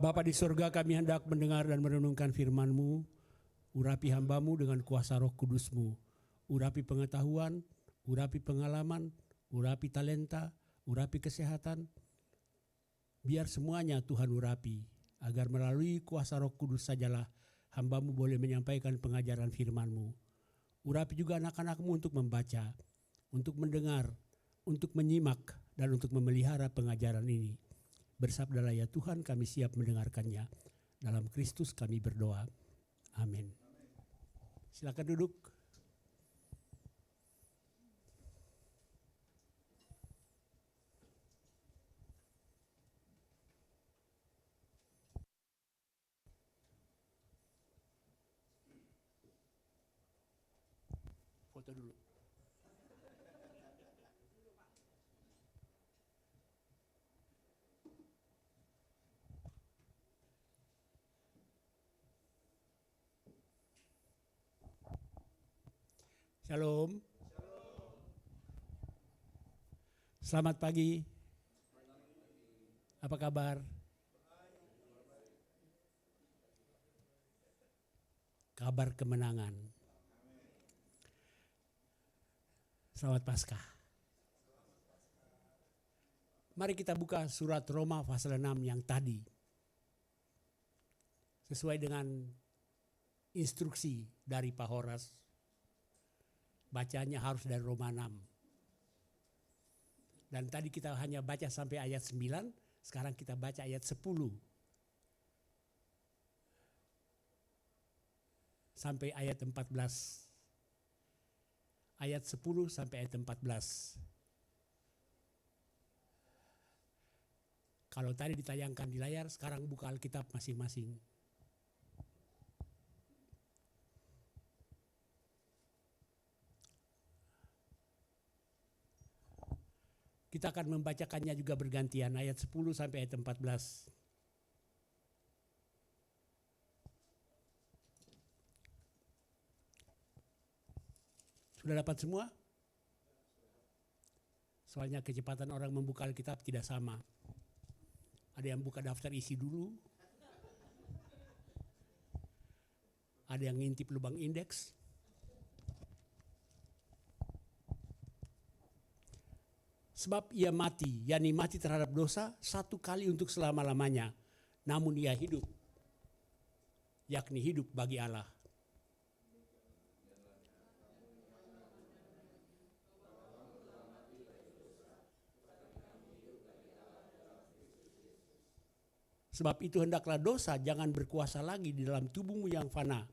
Bapa di surga, kami hendak mendengar dan merenungkan firman-Mu. Urapi hamba-Mu dengan kuasa Roh Kudus-Mu. Urapi pengetahuan, urapi pengalaman, urapi talenta, urapi kesehatan. Biar semuanya Tuhan urapi, agar melalui kuasa Roh Kudus sajalah hamba-Mu boleh menyampaikan pengajaran firman-Mu. Urapi juga anak-anak-Mu untuk membaca, untuk mendengar, untuk menyimak, dan untuk memelihara pengajaran ini. Bersabdalah ya Tuhan, kami siap mendengarkannya. Dalam Kristus kami berdoa. Amin. Silakan duduk. Foto dulu. Shalom. Selamat pagi. Apa kabar? Kabar kemenangan. Selamat Paskah. Mari kita buka surat Roma pasal 6 yang tadi. Sesuai dengan instruksi dari Pak Horas. Bacanya harus dari Roma 6. Dan tadi kita hanya baca sampai ayat 9, sekarang kita baca ayat 10. Sampai ayat 14. Ayat 10 sampai ayat 14. Kalau tadi ditayangkan di layar, sekarang buka Alkitab masing-masing. Kita akan membacakannya juga bergantian, ayat 10 sampai ayat 14. Sudah dapat semua? Soalnya kecepatan orang membuka Alkitab tidak sama. Ada yang buka daftar isi dulu. Ada yang ngintip lubang indeks. Sebab ia mati, yakni mati terhadap dosa satu kali untuk selama-lamanya. Namun ia hidup, yakni hidup bagi Allah. Sebab itu hendaklah dosa jangan berkuasa lagi di dalam tubuhmu yang fana.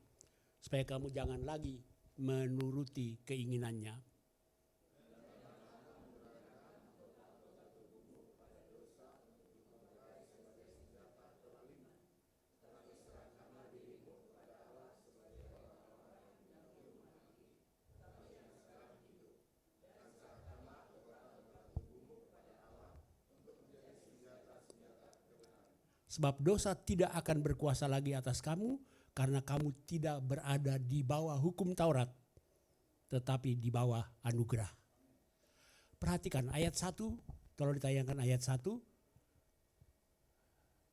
Supaya kamu jangan lagi menuruti keinginannya. Sebab dosa tidak akan berkuasa lagi atas kamu, karena kamu tidak berada di bawah hukum Taurat, tetapi di bawah anugerah. Perhatikan ayat 1, kalau ditayangkan ayat 1,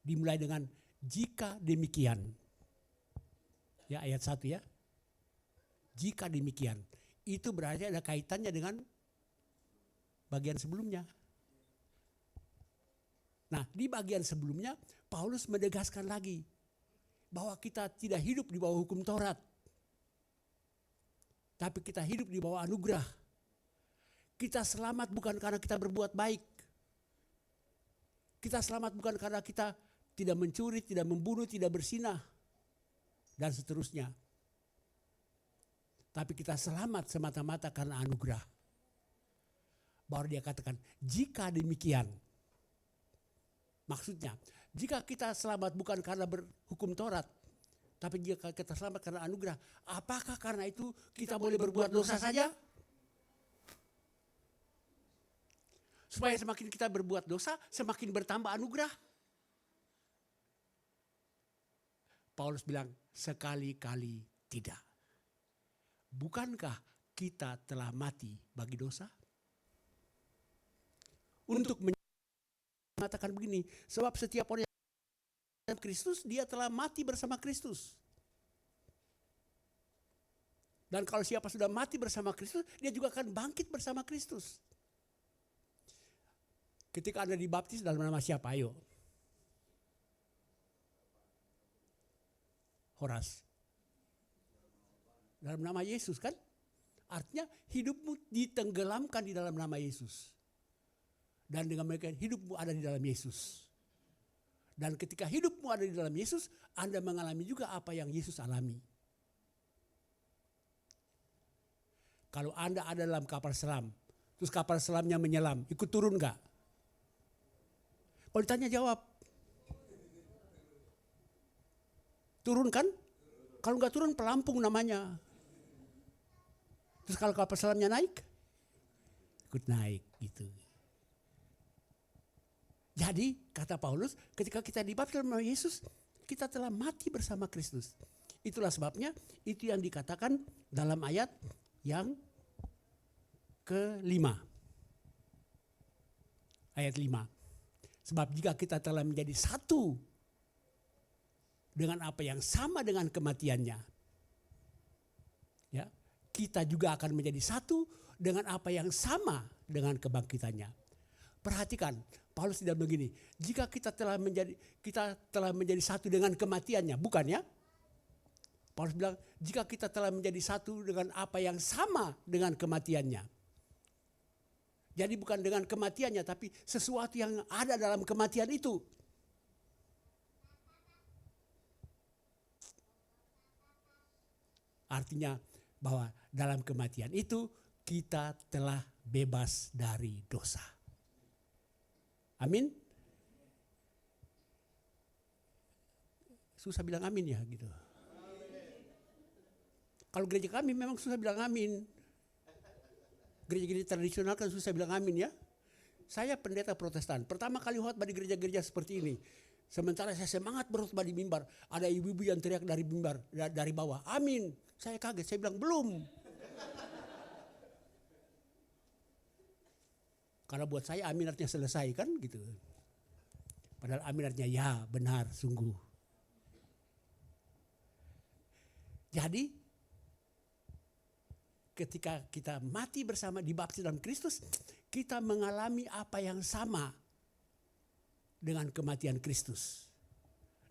dimulai dengan jika demikian. Ya, ayat 1 ya. Jika demikian. Itu berarti ada kaitannya dengan bagian sebelumnya. Nah, di bagian sebelumnya Paulus menegaskan lagi bahwa kita tidak hidup di bawah hukum Taurat, tapi kita hidup di bawah anugerah. Kita selamat bukan karena kita berbuat baik. Kita selamat bukan karena kita tidak mencuri, tidak membunuh, tidak berzinah, dan seterusnya. Tapi kita selamat semata-mata karena anugerah. Baru dia katakan, jika demikian. Maksudnya, jika kita selamat bukan karena berhukum Taurat, tapi jika kita selamat karena anugerah, apakah karena itu kita boleh berbuat dosa saja? Supaya semakin kita berbuat dosa, semakin bertambah anugerah. Paulus bilang, sekali-kali tidak. Bukankah kita telah mati bagi dosa? Untuk mengatakan begini, sebab setiap orang Kristus, dia telah mati bersama Kristus. Dan kalau siapa sudah mati bersama Kristus, dia juga akan bangkit bersama Kristus. Ketika Anda dibaptis dalam nama siapa? Ayo. Horas. Dalam nama Yesus kan? Artinya hidupmu ditenggelamkan di dalam nama Yesus. Dan dengan mereka hidupmu ada di dalam Yesus. Dan ketika hidupmu ada di dalam Yesus, Anda mengalami juga apa yang Yesus alami. Kalau Anda ada dalam kapal selam, terus kapal selamnya menyelam, ikut turun enggak? Kalau ditanya jawab. Turun kan? Kalau enggak turun pelampung namanya. Terus kalau kapal selamnya naik, ikut naik gitu. Jadi kata Paulus, ketika kita dibaptis dalam nama Yesus, kita telah mati bersama Kristus. Itulah sebabnya itu yang dikatakan dalam ayat yang ke-5. Ayat 5. Sebab jika kita telah menjadi satu dengan apa yang sama dengan kematiannya, ya, kita juga akan menjadi satu dengan apa yang sama dengan kebangkitannya. Perhatikan, Paulus tidak begini. Jika kita telah menjadi satu dengan kematiannya, bukan ya? Paulus bilang, jika kita telah menjadi satu dengan apa yang sama dengan kematiannya. Jadi bukan dengan kematiannya, tapi sesuatu yang ada dalam kematian itu. Artinya bahwa dalam kematian itu kita telah bebas dari dosa. Amin. Susah bilang amin ya gitu. Kalau gereja kami memang susah bilang amin. Gereja-gereja tradisional kan susah bilang amin ya. Saya pendeta Protestan. Pertama kali khotbah di gereja-gereja seperti ini. Sementara saya semangat berkhotbah di mimbar, ada ibu-ibu yang teriak dari mimbar, dari bawah, amin. Saya kaget, saya bilang belum. Karena buat saya amin artinya selesai kan gitu. Padahal amin artinya ya benar sungguh. Jadi ketika kita mati bersama dibaptis dalam Kristus, kita mengalami apa yang sama dengan kematian Kristus.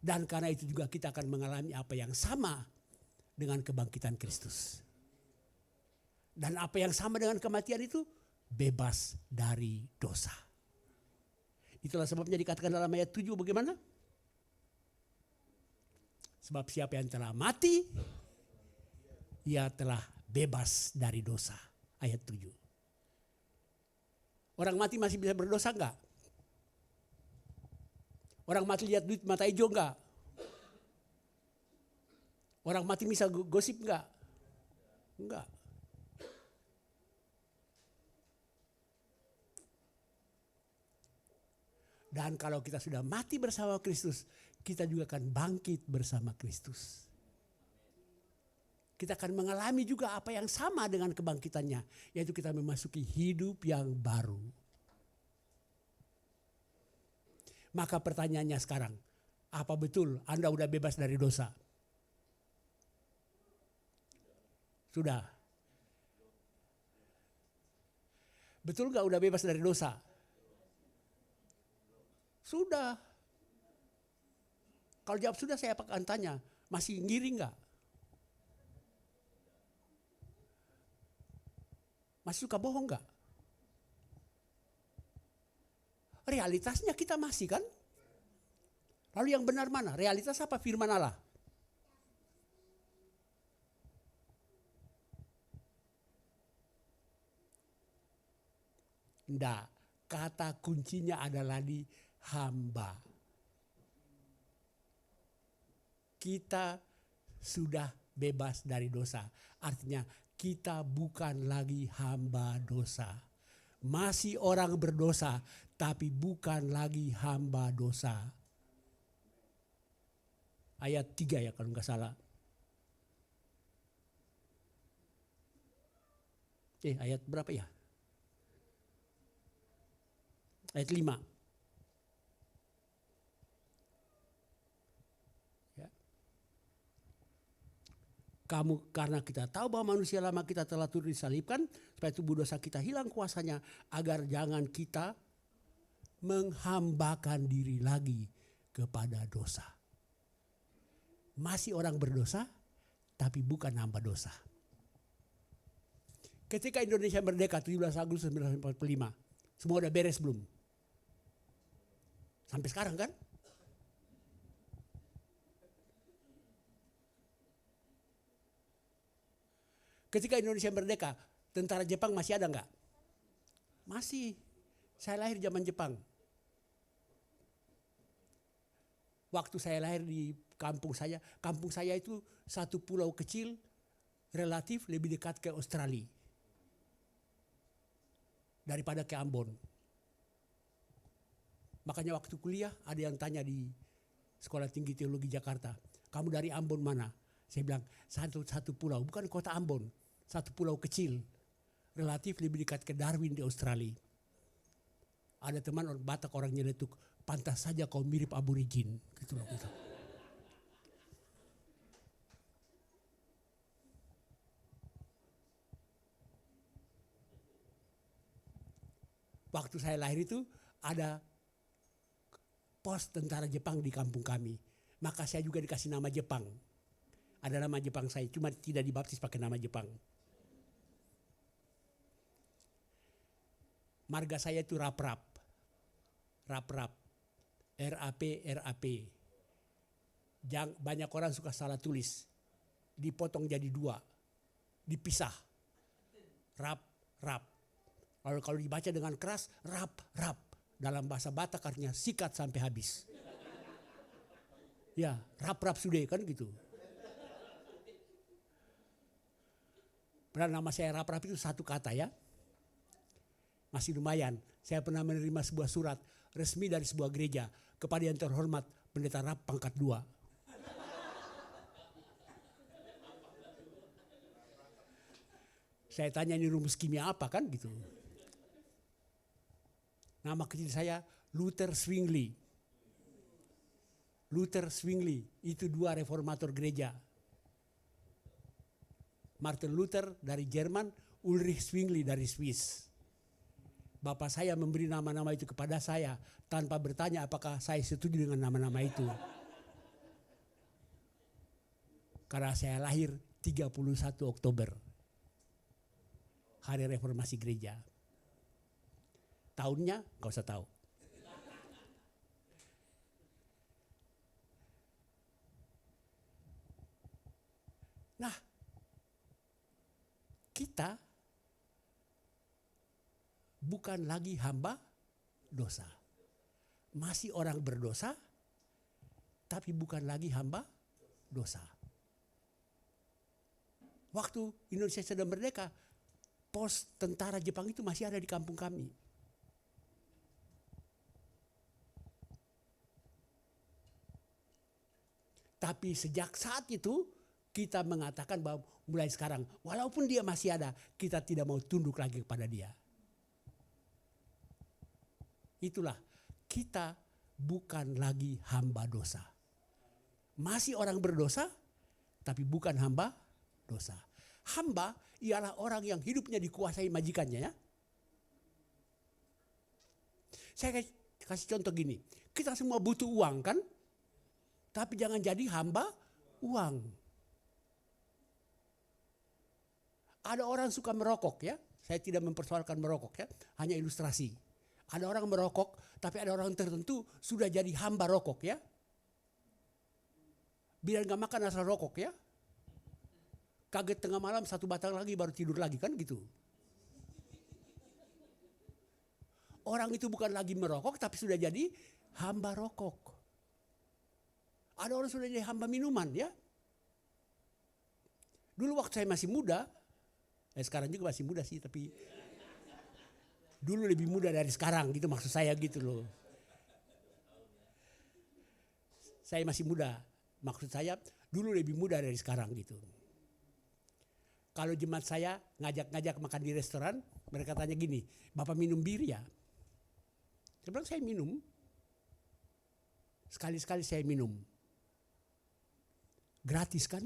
Dan karena itu juga kita akan mengalami apa yang sama dengan kebangkitan Kristus. Dan apa yang sama dengan kematian itu? Bebas dari dosa. Itulah sebabnya dikatakan dalam ayat 7 bagaimana? Sebab siapa yang telah mati, ia telah bebas dari dosa. Ayat 7. Orang mati masih bisa berdosa enggak? Orang mati lihat duit mata hijau enggak? Orang mati bisa gosip enggak? Enggak. Dan kalau kita sudah mati bersama Kristus, kita juga akan bangkit bersama Kristus. Kita akan mengalami juga apa yang sama dengan kebangkitannya, yaitu kita memasuki hidup yang baru. Maka pertanyaannya sekarang, apa betul Anda udah bebas dari dosa? Sudah. Betul gak udah bebas dari dosa? Sudah. Kalau jawab sudah, saya akan tanya, masih ngiring gak? Masih suka bohong gak? Realitasnya kita masih kan? Lalu yang benar mana? Realitas apa? Firman Allah. Enggak, kata kuncinya adalah di hamba. Kita sudah bebas dari dosa. Artinya kita bukan lagi hamba dosa. Masih orang berdosa, tapi bukan lagi hamba dosa. Ayat 3 ya kalau nggak salah. Ayat berapa ya? Ayat 5. Karena kita tahu bahwa manusia lama kita telah turut disalibkan, supaya tubuh dosa kita hilang kuasanya, agar jangan kita menghambakan diri lagi kepada dosa. Masih orang berdosa, tapi bukan hamba dosa. Ketika Indonesia merdeka 17 Agustus 1945, semua udah beres belum? Sampai sekarang kan? Ketika Indonesia merdeka, tentara Jepang masih ada nggak? Masih. Saya lahir zaman Jepang. Waktu saya lahir di kampung saya itu satu pulau kecil, relatif lebih dekat ke Australia daripada ke Ambon. Makanya waktu kuliah ada yang tanya di Sekolah Tinggi Teologi Jakarta, kamu dari Ambon mana? Saya bilang satu pulau, bukan kota Ambon, satu pulau kecil, relatif lebih dekat ke Darwin di Australia. Ada teman orang Batak, orang nyeletuk, pantas saja kau mirip aborigin, gitu loh. Gitu. Waktu saya lahir itu ada pos tentara Jepang di kampung kami. Maka saya juga dikasih nama Jepang. Ada nama Jepang saya, cuma tidak dibaptis pakai nama Jepang. Marga saya itu Rap-Rap. Rap-Rap. RAP. Banyak orang suka salah tulis. Dipotong jadi 2. Dipisah. Rap-Rap. Lalu kalau dibaca dengan keras, Rap-Rap. Dalam bahasa Batak artinya sikat sampai habis. Ya, Rap-Rap sudah kan gitu. Padahal nama saya Rap-Rap itu satu kata ya. Masih lumayan. Saya pernah menerima sebuah surat resmi dari sebuah gereja kepada yang terhormat Pendeta Rap pangkat 2. Saya tanya ini rumus kimia apa kan gitu. Nama kecil saya Luther Zwingli. Luther Zwingli itu 2 reformator gereja. Martin Luther dari Jerman, Ulrich Zwingli dari Swiss. Bapak saya memberi nama-nama itu kepada saya tanpa bertanya apakah saya setuju dengan nama-nama itu. Karena saya lahir 31 Oktober. Hari Reformasi Gereja. Tahunnya gak usah tahu. Nah, kita bukan lagi hamba dosa. Masih orang berdosa, tapi bukan lagi hamba dosa. Waktu Indonesia sedang merdeka, pos tentara Jepang itu masih ada di kampung kami. Tapi sejak saat itu kita mengatakan bahwa mulai sekarang walaupun dia masih ada, kita tidak mau tunduk lagi kepada dia. Itulah, kita bukan lagi hamba dosa. Masih orang berdosa, tapi bukan hamba dosa. Hamba ialah orang yang hidupnya dikuasai majikannya ya. Saya kasih contoh gini, kita semua butuh uang kan? Tapi jangan jadi hamba uang. Ada orang suka merokok ya, saya tidak mempersoalkan merokok ya, hanya ilustrasi. Ada orang merokok, tapi ada orang tertentu sudah jadi hamba rokok ya. Biar gak makan asal rokok ya. Kaget tengah malam 1 batang lagi baru tidur lagi kan gitu. Orang itu bukan lagi merokok tapi sudah jadi hamba rokok. Ada orang sudah jadi hamba minuman ya. Dulu waktu saya masih muda, sekarang juga masih muda sih tapi dulu lebih muda dari sekarang gitu maksud saya gitu loh. Saya masih muda, maksud saya dulu lebih muda dari sekarang gitu. Kalau jemaat saya ngajak-ngajak makan di restoran, mereka tanya gini, Bapak minum bir ya? Saya bilang saya minum. Sekali-sekali saya minum. Gratis kan?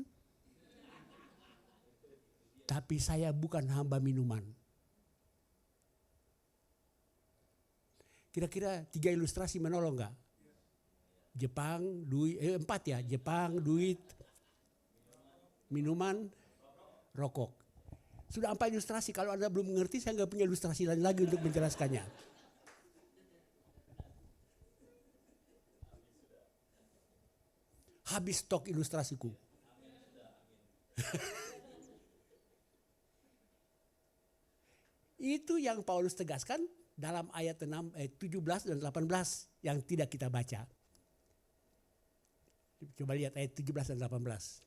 Tapi saya bukan hamba minuman. Kira-kira 3 ilustrasi menolong nggak? Jepang, duit, 4 ya. Jepang, duit, minuman, rokok. Sudah 4 ilustrasi. Kalau Anda belum mengerti, saya nggak punya ilustrasi lain lagi untuk menjelaskannya. Habis stok ilustrasiku. Itu yang Paulus tegaskan dalam ayat 17 dan 18 yang tidak kita baca. Coba lihat ayat 17 dan 18.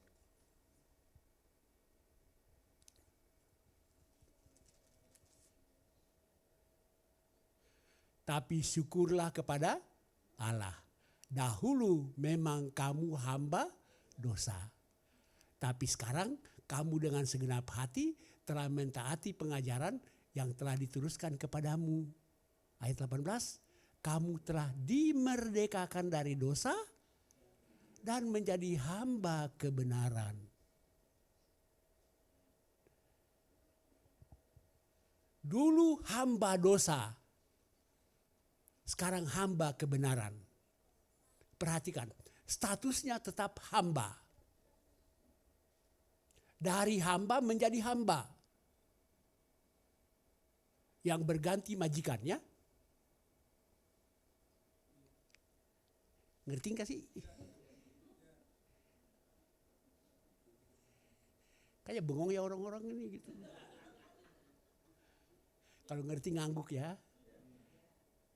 Tapi syukurlah kepada Allah. Dahulu memang kamu hamba dosa. Tapi sekarang kamu dengan segenap hati telah mentaati pengajaran yang telah diteruskan kepadamu. Ayat 18, kamu telah dimerdekakan dari dosa dan menjadi hamba kebenaran. Dulu hamba dosa, sekarang hamba kebenaran. Perhatikan, statusnya tetap hamba. Dari hamba menjadi hamba. Yang berganti majikannya. Ngerti gak sih? Kayak bengong ya orang-orang ini gitu. Kalau ngerti ngangguk ya.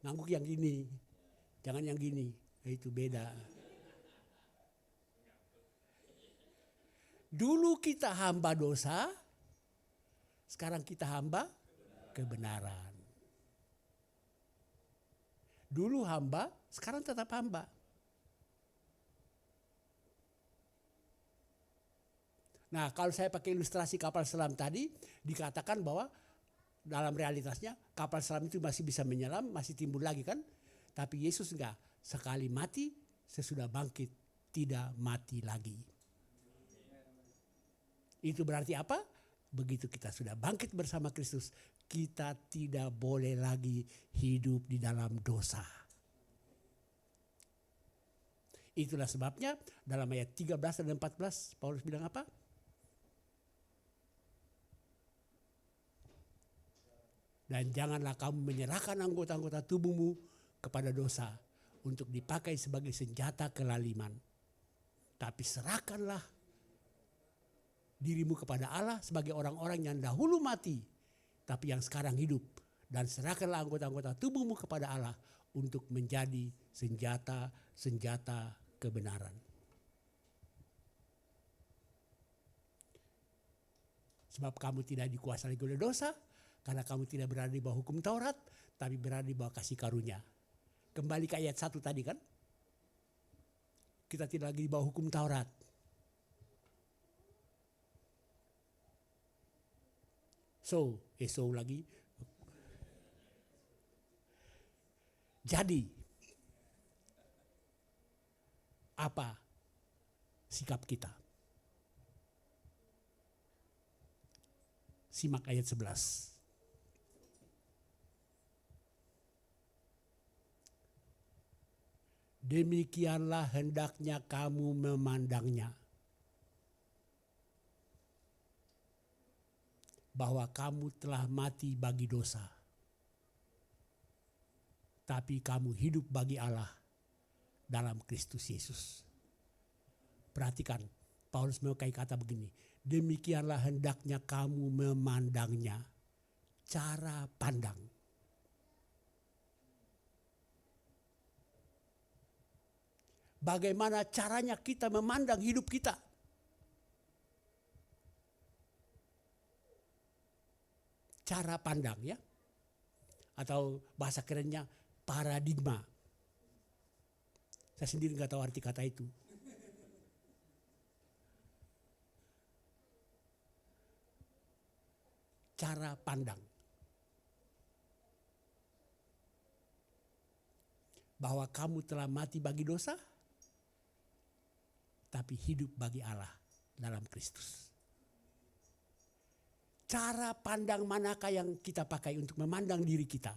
Ngangguk yang gini. Jangan yang gini. Itu beda. Dulu kita hamba dosa. Sekarang kita hamba kebenaran. Dulu hamba, sekarang tetap hamba. Nah, kalau saya pakai ilustrasi kapal selam tadi, dikatakan bahwa dalam realitasnya kapal selam itu masih bisa menyelam, masih timbul lagi kan. Tapi Yesus enggak, sekali mati sesudah bangkit tidak mati lagi. Itu berarti apa? Begitu kita sudah bangkit bersama Kristus, kita tidak boleh lagi hidup di dalam dosa. Itulah sebabnya dalam ayat 13 dan 14 Paulus bilang apa? Dan janganlah kamu menyerahkan anggota-anggota tubuhmu kepada dosa untuk dipakai sebagai senjata kelaliman. Tapi serahkanlah dirimu kepada Allah sebagai orang-orang yang dahulu mati, tapi yang sekarang hidup. Dan serahkanlah anggota-anggota tubuhmu kepada Allah untuk menjadi senjata-senjata kebenaran. Sebab kamu tidak dikuasai oleh dosa, karena kamu tidak berada di bawah hukum Taurat, tapi berada di bawah kasih karunia. Kembali ke ayat 1 tadi kan. Kita tidak lagi di bawah hukum Taurat. So lagi. Jadi, apa sikap kita? Simak ayat 11. Demikianlah hendaknya kamu memandangnya. Bahwa kamu telah mati bagi dosa. Tapi kamu hidup bagi Allah dalam Kristus Yesus. Perhatikan, Paulus memakai kata begini. Demikianlah hendaknya kamu memandangnya. Cara pandang. Bagaimana caranya kita memandang hidup kita? Cara pandang ya. Atau bahasa kerennya paradigma. Saya sendiri nggak tahu arti kata itu. Cara pandang. Bahwa kamu telah mati bagi dosa, tapi hidup bagi Allah dalam Kristus. Cara pandang manakah yang kita pakai untuk memandang diri kita?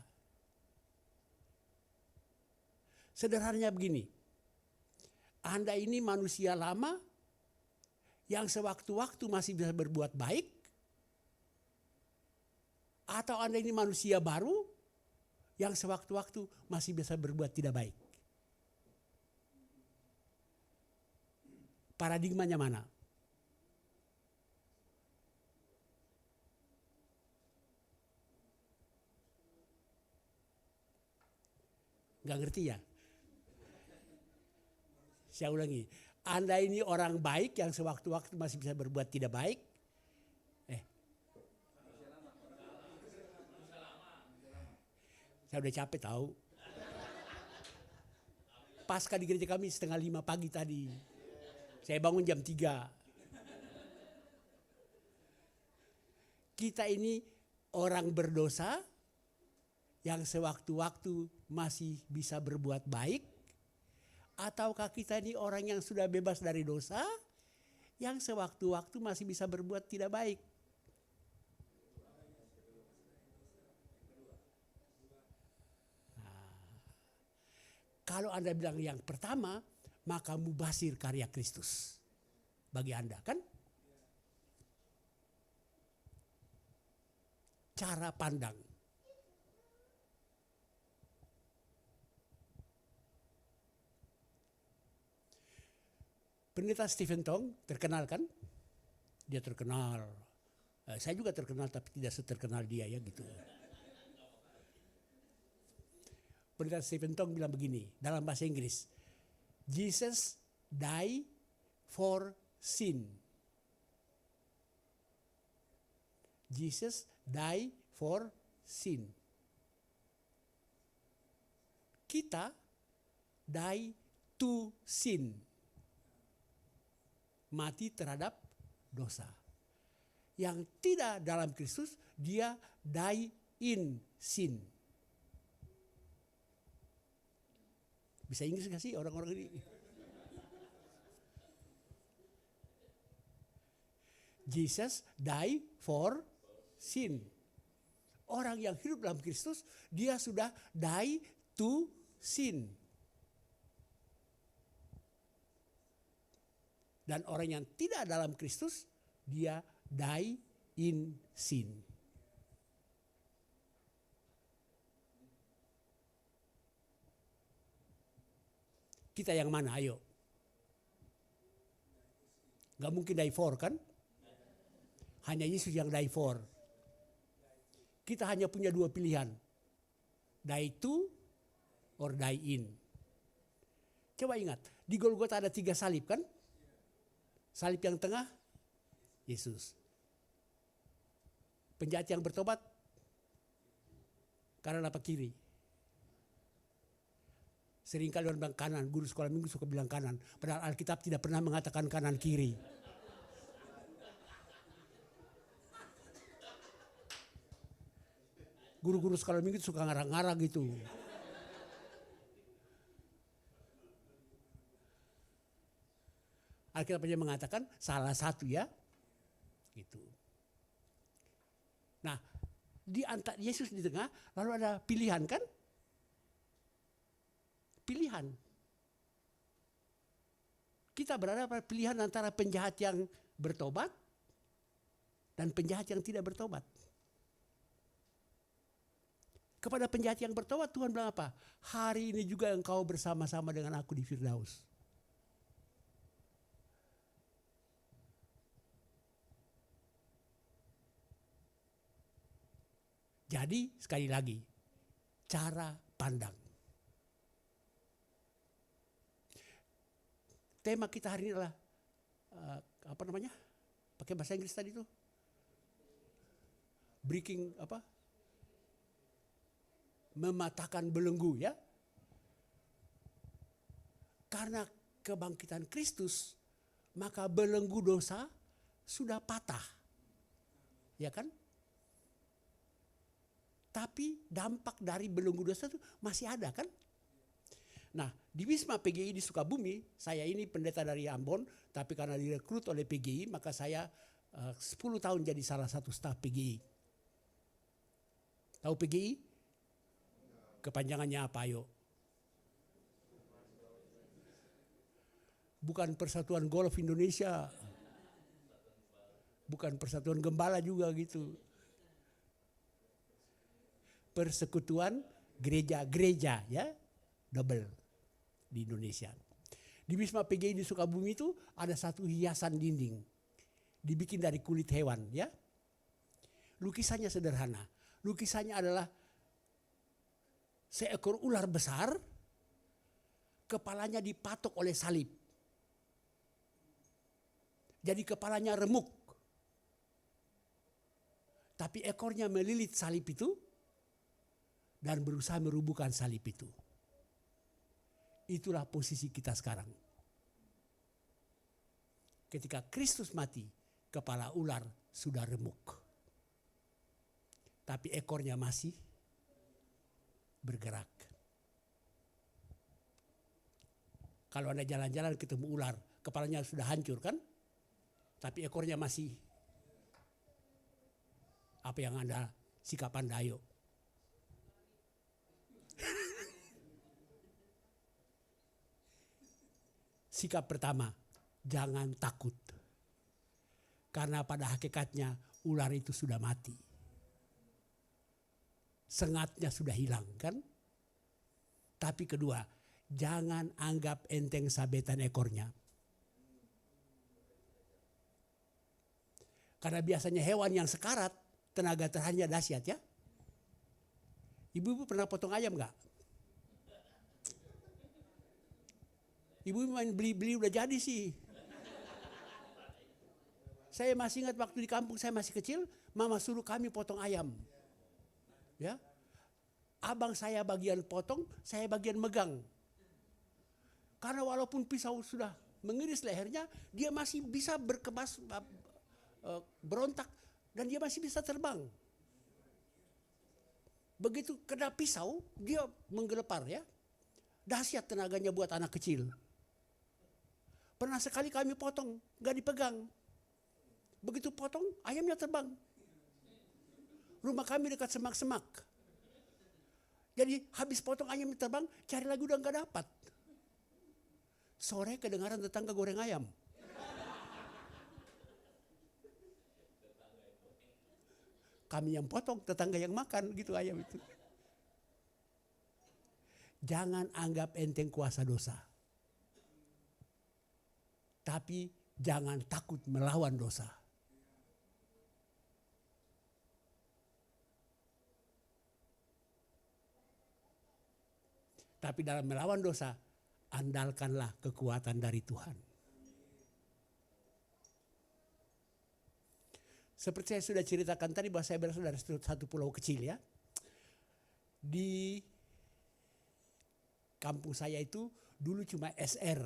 Sederhananya begini, Anda ini manusia lama yang sewaktu-waktu masih bisa berbuat baik, atau Anda ini manusia baru yang sewaktu-waktu masih bisa berbuat tidak baik? Paradigmanya mana? Nggak ngerti ya? Saya ulangi, Anda ini orang baik yang sewaktu-waktu masih bisa berbuat tidak baik? Saya udah capek tahu. Pasca di gereja kami 4:30 pagi tadi. Saya bangun jam 3. Kita ini orang berdosa yang sewaktu-waktu masih bisa berbuat baik, ataukah kita ini orang yang sudah bebas dari dosa yang sewaktu-waktu masih bisa berbuat tidak baik? Kalau Anda bilang yang pertama, maka mubazir karya Kristus bagi Anda, kan? Cara pandang. Pendeta Stephen Tong terkenal kan? Dia terkenal. Saya juga terkenal tapi tidak seterkenal dia ya gitu. Pendeta Stephen Tong bilang begini dalam bahasa Inggris, Jesus died for sin. Jesus died for sin. Kita die to sin. Mati terhadap dosa. Yang tidak dalam Kristus, dia die in sin. Bisa Inggris gak sih orang-orang ini? Jesus die for sin. Orang yang hidup dalam Kristus, dia sudah die to sin. Dan orang yang tidak dalam Kristus, dia die in sin. Kita yang mana? Ayo. Gak mungkin die for kan? Hanya Yesus yang die for. Kita hanya punya dua pilihan. Die to or die in. Coba ingat, di Golgota ada 3 salib kan? Salib yang tengah, Yesus. Penjahat yang bertobat, kanan apa kiri? Seringkali orang bilang kanan, guru sekolah minggu suka bilang kanan. Padahal Alkitab tidak pernah mengatakan kanan kiri. Guru-guru sekolah minggu suka ngarang-ngarang gitu. Alkitab hanya mengatakan salah satu ya. Gitu. Nah, di antara Yesus di tengah, lalu ada pilihan kan? Pilihan. Kita berada pada pilihan antara penjahat yang bertobat dan penjahat yang tidak bertobat. Kepada penjahat yang bertobat Tuhan bilang apa? Hari ini juga engkau bersama-sama dengan aku di Firdaus. Jadi sekali lagi, cara pandang. Tema kita hari ini adalah apa namanya? Pakai bahasa Inggris tadi itu. Breaking apa? Mematahkan belenggu ya. Karena kebangkitan Kristus, maka belenggu dosa sudah patah. Ya kan? Tapi dampak dari belenggu dosa itu masih ada kan? Nah, di Wisma PGI di Sukabumi, saya ini pendeta dari Ambon, tapi karena direkrut oleh PGI, maka saya 10 tahun jadi salah satu staf PGI. Tahu PGI? Kepanjangannya apa ayo? Bukan Persatuan Golf Indonesia. Bukan Persatuan Gembala juga gitu. Persekutuan gereja-gereja ya. Double di Indonesia. Di Wisma PGI di Sukabumi itu ada satu hiasan dinding. Dibikin dari kulit hewan ya. Lukisannya sederhana. Lukisannya adalah seekor ular besar, kepalanya dipatok oleh salib. Jadi kepalanya remuk. Tapi ekornya melilit salib itu dan berusaha merubuhkan salib itu. Itulah posisi kita sekarang. Ketika Kristus mati, kepala ular sudah remuk. Tapi ekornya masih bergerak. Kalau Anda jalan-jalan ketemu ular, kepalanya sudah hancur kan? Tapi ekornya masih. Apa yang Anda sikap Anda ayo? Sikap pertama, jangan takut. Karena pada hakikatnya ular itu sudah mati. Sengatnya sudah hilang kan? Tapi kedua, jangan anggap enteng sabetan ekornya. Karena biasanya hewan yang sekarat, tenaga tahannya dahsyat ya. Ibu-ibu pernah potong ayam gak? Ibu main beli-beli udah jadi sih. Saya masih ingat waktu di kampung saya masih kecil, mama suruh kami potong ayam. Ya, abang saya bagian potong, saya bagian megang. Karena walaupun pisau sudah mengiris lehernya, dia masih bisa berkebas, berontak, dan dia masih bisa terbang. Begitu kena pisau, dia menggelepar ya. Dahsyat tenaganya buat anak kecil. Pernah sekali kami potong, gak dipegang. Begitu potong, ayamnya terbang. Rumah kami dekat semak-semak. Jadi habis potong ayam terbang, cari lagi udah gak dapat. Sore kedengaran tetangga goreng ayam. Kami yang potong, tetangga yang makan gitu ayam itu. Jangan anggap enteng kuasa dosa. Tapi jangan takut melawan dosa. Tapi dalam melawan dosa, andalkanlah kekuatan dari Tuhan. Seperti saya sudah ceritakan tadi bahwa saya berasal dari satu pulau kecil ya. Di kampung saya itu dulu cuma SR.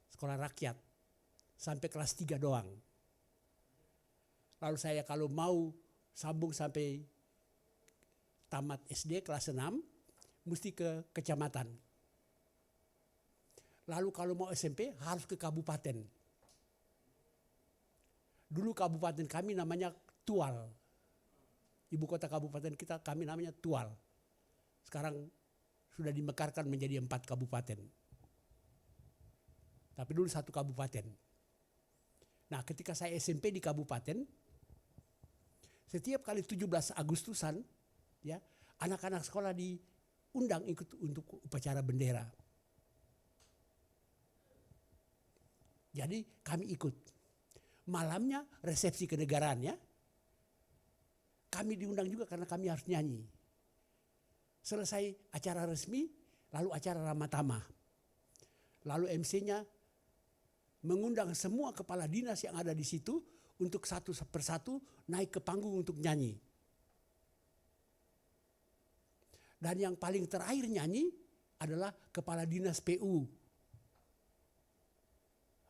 Sekolah rakyat. Sampai kelas 3 doang. Lalu saya kalau mau sambung sampai tamat SD kelas 6, mesti ke kecamatan. Lalu kalau mau SMP harus ke kabupaten. Dulu kabupaten kami namanya Tual. Ibu kota kabupaten kita kami namanya Tual. Sekarang sudah dimekarkan menjadi 4 kabupaten. Tapi dulu 1 kabupaten. Nah ketika saya SMP di kabupaten, setiap kali 17 Agustusan, ya anak-anak sekolah diundang ikut untuk upacara bendera. Jadi kami ikut. Malamnya resepsi kenegaraan ya. Kami diundang juga karena kami harus nyanyi. Selesai acara resmi, lalu acara Ramatama. Lalu MC-nya mengundang semua kepala dinas yang ada di situ untuk satu persatu naik ke panggung untuk nyanyi. Dan yang paling terakhir nyanyi adalah kepala dinas PU.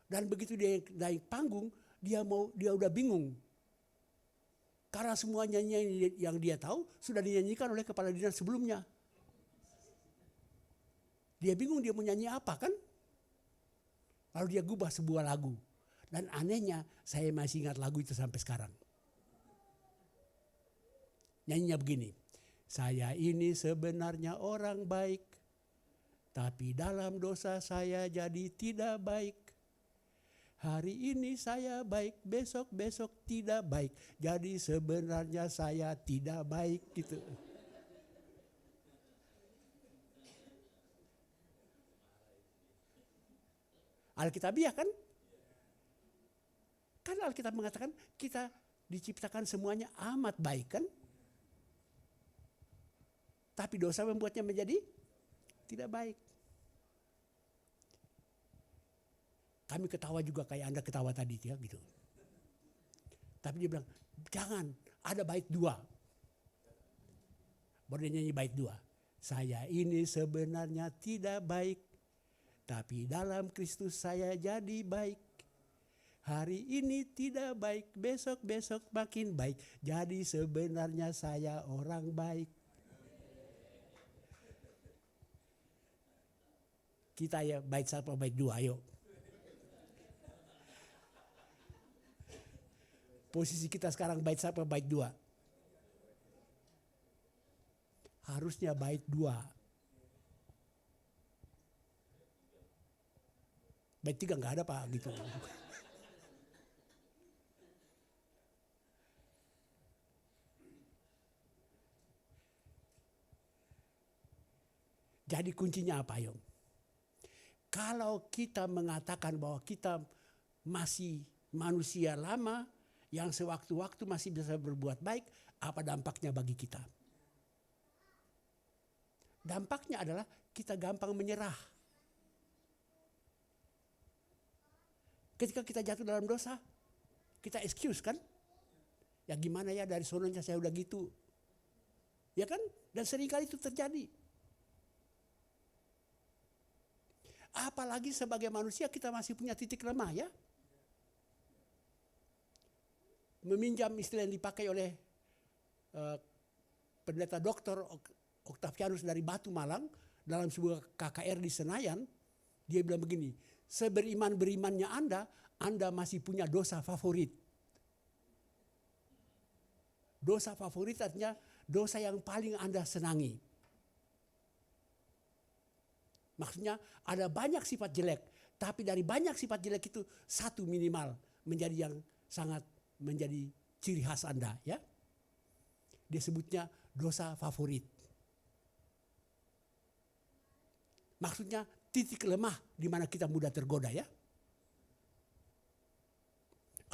Dan begitu dia naik panggung, dia udah bingung. Karena semua nyanyian yang dia tahu sudah dinyanyikan oleh kepala dinas sebelumnya. Dia bingung dia mau nyanyi apa kan? Lalu dia gubah sebuah lagu. Dan anehnya saya masih ingat lagu itu sampai sekarang. Nyanyinya begini. Saya ini sebenarnya orang baik, tapi dalam dosa saya jadi tidak baik. Hari ini saya baik, besok tidak baik. Jadi sebenarnya saya tidak baik gitu. Alkitabiah kan? Kan Alkitab mengatakan kita diciptakan semuanya amat baik kan? Tapi dosa membuatnya menjadi tidak baik. Kami ketawa juga kayak Anda ketawa tadi ya gitu. Tapi dia bilang, jangan, ada bait 2. Baru dia nyanyi bait 2. Saya ini sebenarnya tidak baik, tapi dalam Kristus saya jadi baik. Hari ini tidak baik, besok makin baik. Jadi sebenarnya saya orang baik. Kita ya bait 1 bait 2, ayo. Posisi kita sekarang bait 1 bait 2. Harusnya bait 2. Bait 3 enggak ada Pak gitu. Jadi kuncinya apa, Yong? Kalau kita mengatakan bahwa kita masih manusia lama yang sewaktu-waktu masih bisa berbuat baik, apa dampaknya bagi kita? Dampaknya adalah kita gampang menyerah. Ketika kita jatuh dalam dosa, kita excuse kan? Ya gimana ya dari sononya saya udah gitu. Ya kan? Dan seringkali itu terjadi. Apalagi sebagai manusia kita masih punya titik lemah ya. Meminjam istilah yang dipakai oleh pendeta Dr. Octavianus dari Batu Malang dalam sebuah KKR di Senayan, dia bilang begini, seberiman-berimannya Anda masih punya dosa favorit. Dosa favorit artinya dosa yang paling Anda senangi. Maksudnya ada banyak sifat jelek, tapi dari banyak sifat jelek itu satu minimal menjadi yang sangat menjadi ciri khas Anda ya. Dia sebutnya dosa favorit. Maksudnya titik lemah di mana kita mudah tergoda ya.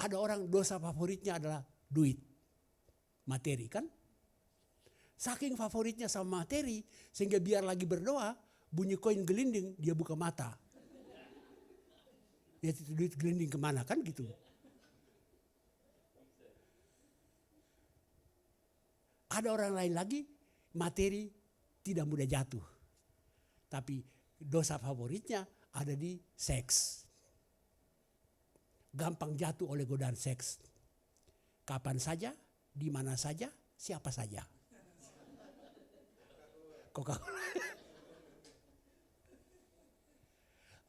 Ada orang dosa favoritnya adalah duit, materi kan. Saking favoritnya sama materi sehingga biar lagi berdoa bunyi koin gelinding dia buka mata. Ya itu duit gelinding kemana kan gitu. Ada orang lain lagi materi tidak mudah jatuh. Tapi dosa favoritnya ada di seks. Gampang jatuh oleh godaan seks. Kapan saja, di mana saja, siapa saja. Coca-Cola.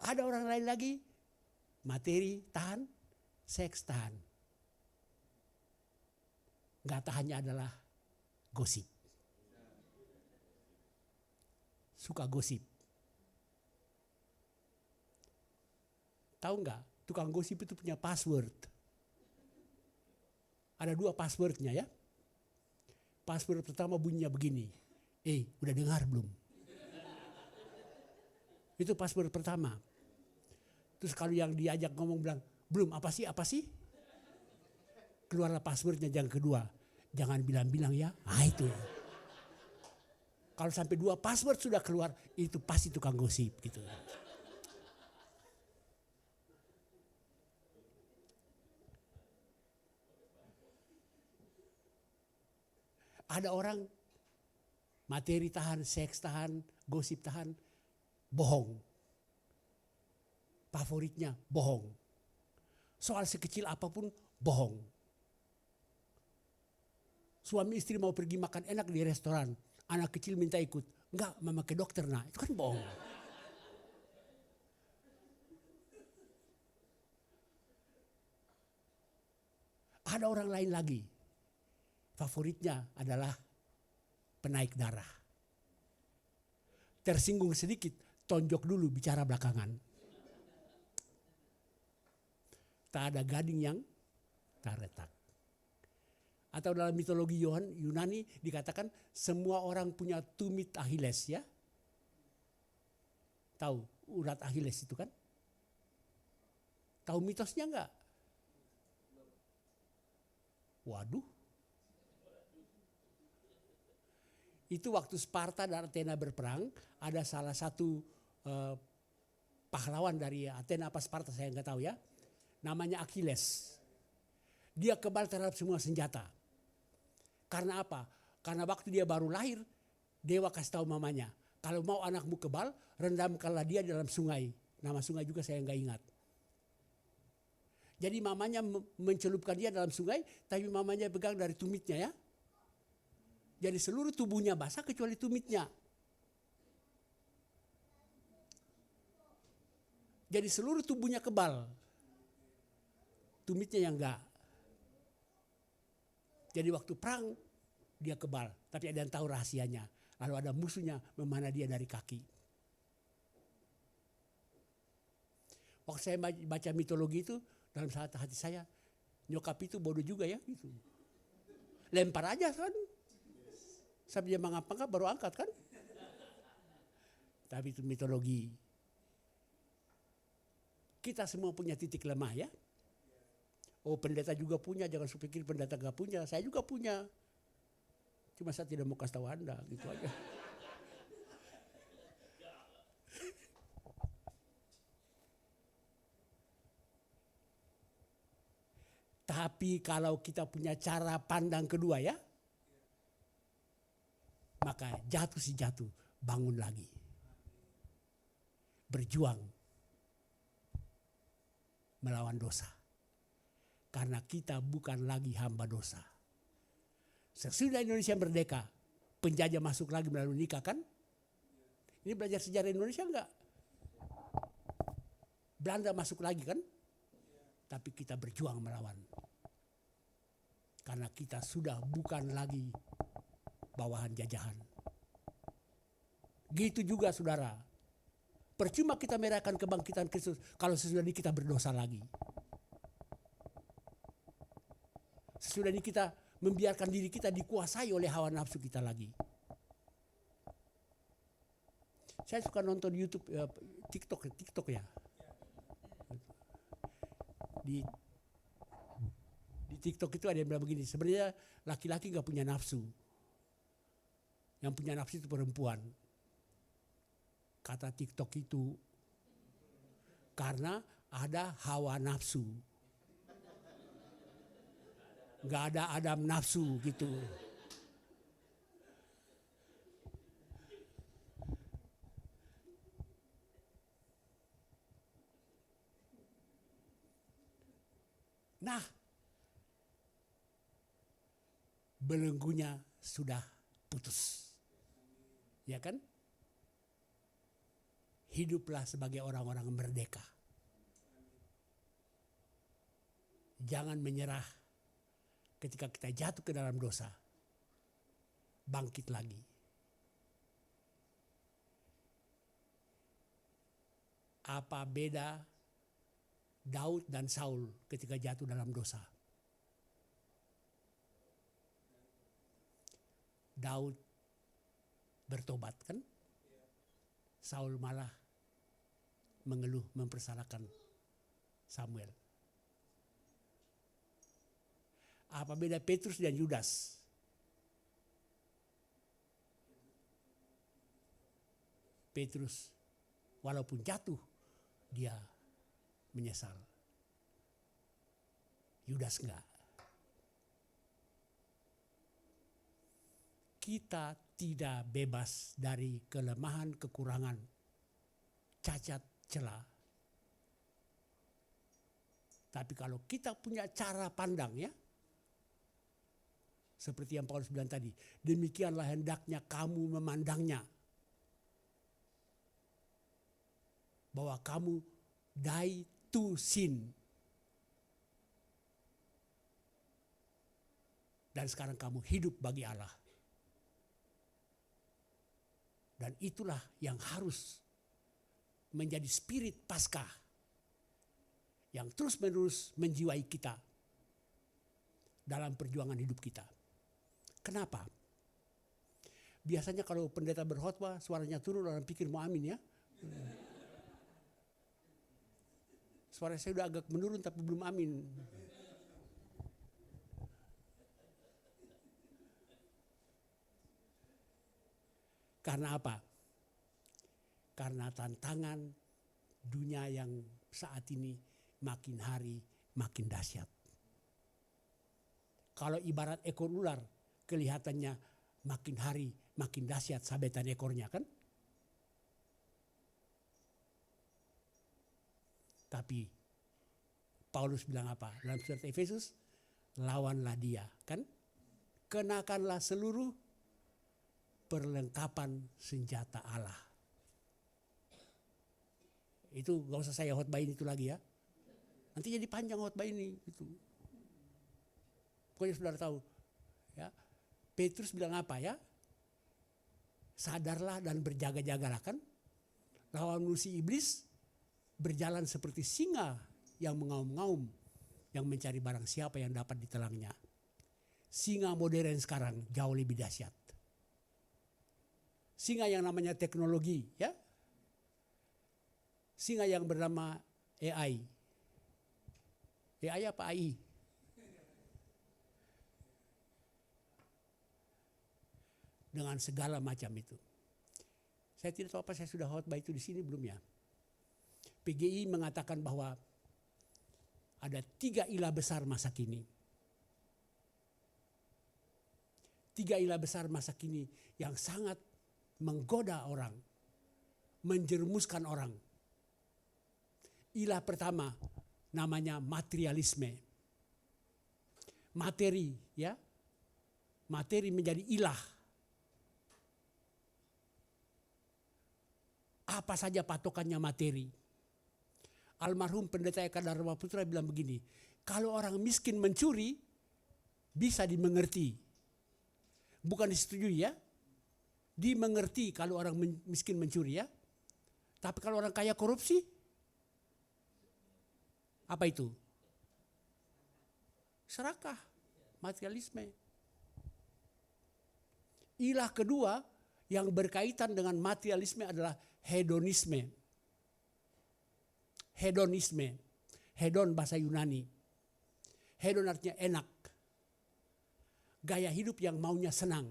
Ada orang lain lagi, materi tahan, seks tahan. Gak tahannya adalah gosip. Suka gosip. Tahu nggak? Tukang gosip itu punya password. Ada 2 passwordnya ya. Password pertama bunyinya begini. Udah dengar belum? Itu password pertama. Terus kalau yang diajak ngomong bilang, belum apa sih? Keluarlah passwordnya yang kedua. Jangan bilang-bilang ya. Itu. Kalau sampai 2 password sudah keluar, itu pasti tukang gosip gitu. Ada orang materi tahan, seks tahan, gosip tahan, bohong. Favoritnya bohong. Soal sekecil apapun bohong. Suami istri mau pergi makan enak di restoran, anak kecil minta ikut. Enggak, mama ke dokter nah, itu kan bohong. Ada orang lain lagi. Favoritnya adalah penaik darah. Tersinggung sedikit, tonjok dulu, bicara belakangan. Tak ada gading yang tak retak. Atau dalam mitologi Yunani dikatakan semua orang punya tumit Achilles, ya. Tahu urat Achilles itu kan? Tahu mitosnya enggak? Waduh. Itu waktu Sparta dan Athena berperang, ada salah satu pahlawan dari Athena apa Sparta, saya nggak tahu ya. Namanya Achilles. Dia kebal terhadap semua senjata. Karena apa? Karena waktu dia baru lahir, dewa kasih tahu mamanya, kalau mau anakmu kebal, rendamkanlah dia dalam sungai. Nama sungai juga saya nggak ingat. Jadi mamanya mencelupkan dia dalam sungai, tapi mamanya pegang dari tumitnya, ya. Jadi seluruh tubuhnya basah kecuali tumitnya. Jadi seluruh tubuhnya kebal. Tumitnya yang enggak. Jadi waktu perang dia kebal, tapi ada yang tahu rahasianya. Lalu ada musuhnya memanah dia dari kaki. Waktu saya baca mitologi itu, dalam hati saya, nyokap itu bodoh juga ya. Gitu. Lempar aja kan. Sampai dia mengangkat baru angkat kan. Tapi itu mitologi. Kita semua punya titik lemah, ya. Oh, pendeta juga punya, jangan pikir pendeta gak punya. Saya juga punya. Cuma saya tidak mau kasih tahu Anda, gitu aja. Tapi kalau kita punya cara pandang kedua, ya, maka jatuh si jatuh, bangun lagi. Berjuang melawan dosa. Karena kita bukan lagi hamba dosa. Sesudah Indonesia merdeka, penjajah masuk lagi melalui nikah kan? Ini belajar sejarah Indonesia enggak? Belanda masuk lagi kan? Tapi kita berjuang melawan. Karena kita sudah bukan lagi bawahan jajahan. Gitu juga saudara. Percuma kita merayakan kebangkitan Kristus kalau sesudah ini kita berdosa lagi. Sesudah ini kita membiarkan diri kita dikuasai oleh hawa nafsu kita lagi. Saya suka nonton YouTube, TikTok ya. Di TikTok itu ada yang bilang begini, sebenarnya laki-laki gak punya nafsu. Yang punya nafsu itu perempuan. Kata TikTok itu, karena ada hawa nafsu. Gak ada Adam nafsu gitu. Nah, belenggunya sudah putus. Ya kan? Hiduplah sebagai orang-orang merdeka. Jangan menyerah ketika kita jatuh ke dalam dosa. Bangkit lagi. Apa beda Daud dan Saul ketika jatuh dalam dosa? Daud bertobat kan? Saul malah mengeluh, mempersalahkan Samuel. Apa beda Petrus dan Yudas? Petrus walaupun jatuh, dia menyesal. Yudas enggak. Kita tidak bebas dari kelemahan, kekurangan, cacat, celah. Tapi kalau kita punya cara pandang, ya, seperti yang Paulus bilang tadi, demikianlah hendaknya kamu memandangnya. Bahwa kamu die to sin. Dan sekarang kamu hidup bagi Allah. Dan itulah yang harus menjadi spirit Paskah yang terus-menerus menjiwai kita dalam perjuangan hidup kita. Kenapa? Biasanya kalau pendeta berkhotbah suaranya turun, orang pikir mau amin ya. Suara saya udah agak menurun tapi belum amin. Karena apa? Karena tantangan dunia yang saat ini makin hari makin dahsyat. Kalau ibarat ekor ular, kelihatannya makin hari makin dahsyat sabetan ekornya kan? Tapi Paulus bilang apa? Dalam surat Efesus, lawanlah dia, kan? Kenakanlah seluruh perlengkapan senjata Allah. Itu gak usah saya khotbahin itu lagi ya. Nanti jadi panjang khotbah ini gitu. Pokoknya saudara tahu ya. Petrus bilang apa ya? Sadarlah dan berjaga-jagalah kan. Lawan musuh iblis berjalan seperti singa yang mengaum-ngaum, yang mencari barang siapa yang dapat ditelangnya. Singa modern sekarang jauh lebih dahsyat. Singa yang namanya teknologi ya. Singa yang bernama AI. AI apa AI? Dengan segala macam itu. Saya tidak tahu apa saya sudah khotbah itu di sini belum ya. PGI mengatakan bahwa ada 3 ilah besar masa kini. 3 ilah besar masa kini yang sangat menggoda orang, menjerumuskan orang. Ilah pertama namanya materialisme. Materi ya. Materi menjadi ilah. Apa saja patokannya materi. Almarhum Pendeta Eka Dharma Putra bilang begini, kalau orang miskin mencuri bisa dimengerti. Bukan disetujui ya. Dimengerti kalau orang miskin mencuri ya. Tapi kalau orang kaya korupsi, apa itu? Serakah, materialisme. Ilah kedua yang berkaitan dengan materialisme adalah hedonisme. Hedonisme. Hedon bahasa Yunani. Hedon artinya enak. Gaya hidup yang maunya senang.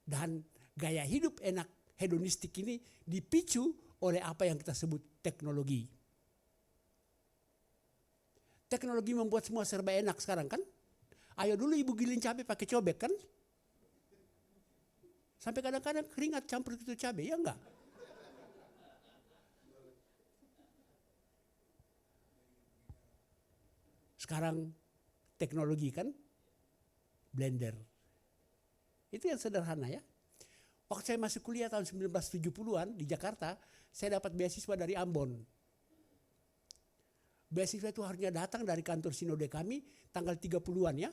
Dan gaya hidup enak hedonistik ini dipicu oleh apa yang kita sebut teknologi. Teknologi membuat semua serba enak sekarang kan? Ayo dulu ibu giling cabai pakai cobek kan? Sampai kadang-kadang keringat campur itu cabai, ya enggak? Sekarang teknologi kan? Blender. Itu yang sederhana ya. Waktu saya masih kuliah tahun 1970-an di Jakarta, saya dapat beasiswa dari Ambon. Beasiswa itu harusnya datang dari kantor sinode kami tanggal 30-an ya.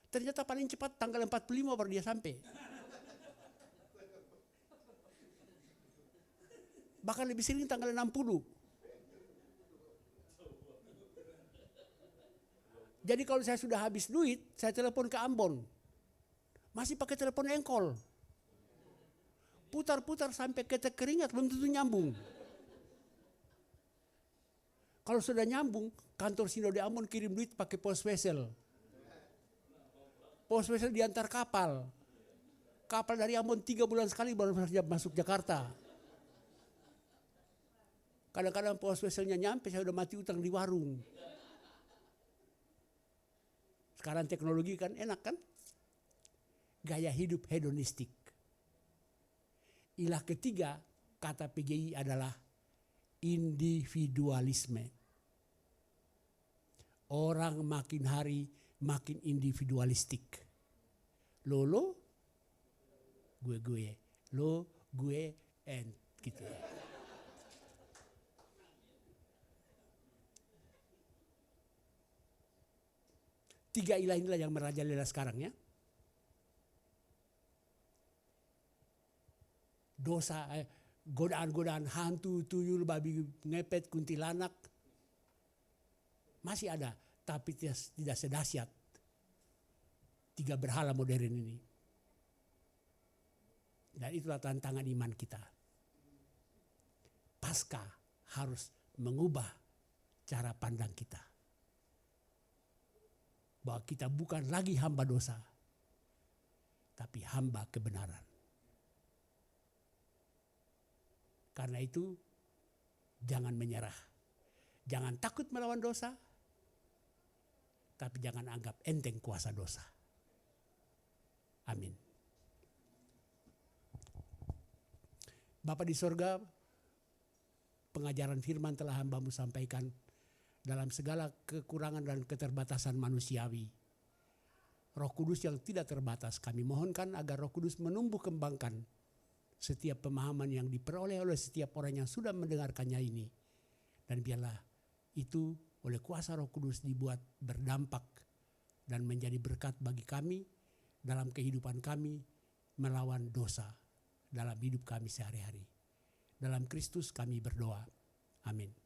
Ternyata paling cepat tanggal 45 baru dia sampai. Bahkan lebih sering tanggal 60. Jadi kalau saya sudah habis duit, saya telepon ke Ambon. Masih pakai telepon engkol. Putar-putar sampai ketek keringat belum tentu nyambung. Kalau sudah nyambung, kantor sinode Ambon kirim duit pakai post vessel. Post vessel diantar kapal. Kapal dari Ambon 3 bulan sekali baru masuk Jakarta. Kadang-kadang post vesselnya nyampe, saya udah mati utang di warung. Sekarang teknologi kan enak kan? Gaya hidup hedonistik. Ilah ketiga kata PGI adalah individualisme. Orang makin hari makin individualistik. Lo, gue. Lo, gue, and gitu. Tiga ilah inilah yang merajalela sekarang ya. Dosa, godaan-godaan hantu, tuyul, babi ngepet, kuntilanak masih ada, tapi tidak sedahsyat tiga berhala modern ini. Dan itulah tantangan iman kita. Paskah harus mengubah cara pandang kita. Bahwa kita bukan lagi hamba dosa, tapi hamba kebenaran. Karena itu jangan menyerah. Jangan takut melawan dosa, tapi jangan anggap enteng kuasa dosa. Amin. Bapa di sorga, pengajaran firman telah hamba-Mu sampaikan dalam segala kekurangan dan keterbatasan manusiawi. Roh Kudus yang tidak terbatas, kami mohonkan agar Roh Kudus menumbuh kembangkan setiap pemahaman yang diperoleh oleh setiap orang yang sudah mendengarkannya ini. Dan biarlah itu oleh kuasa Roh Kudus dibuat berdampak dan menjadi berkat bagi kami dalam kehidupan kami melawan dosa dalam hidup kami sehari-hari. Dalam Kristus kami berdoa. Amin.